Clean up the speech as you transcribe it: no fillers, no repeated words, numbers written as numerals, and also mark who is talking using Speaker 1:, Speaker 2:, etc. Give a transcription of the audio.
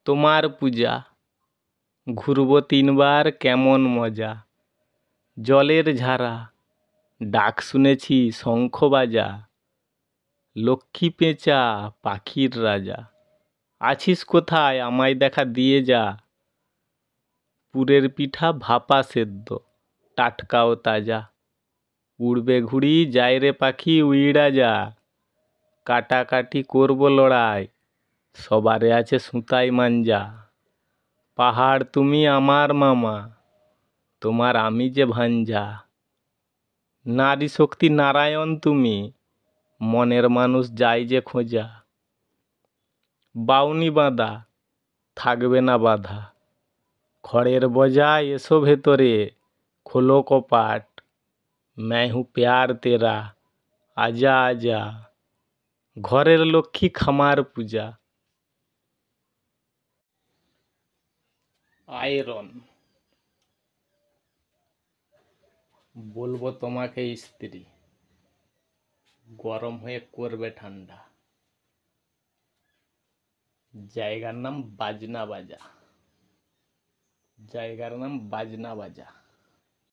Speaker 1: তোমার পূজা ঘুরবো তিনবার কেমন মজা। জলের ঝারা ডাক শুনেছি শঙ্খ বাজা। লক্ষ্মী পেঁচা পাখির রাজা, আছিস কোথায় আমায় দেখা দিয়ে যা। পুরের পিঠা ভাপা সেদ্ধ টাটকা ও তাজা। উড়বে ঘুড়ি যায় রে পাখি উইড়া যা। কাটাকাটি করবো লড়াই সবারে আছে সুতাই মাঞ্জা। পাহাড় তুমি আমার মামা তোমার আমি যে ভাঞ্জা। নারী শক্তি নারায়ণ তুমি মনের মানুষ যায় যে খোঁজা। বাউনি বাঁধা থাকবে না বাধা, খড়ের বজায় এসো ভেতরে খোলো কপাট। मैं हूँ प्यार तेरा आजा आजा। ঘরের লক্ষ্মী খামার পূজা। আয়রন বলবো তোমাকে স্ত্রী, গরম হয়ে করবে ঠান্ডা। জায়গার নাম বাজনা বাজা, জায়গার নাম বাজনা বাজা।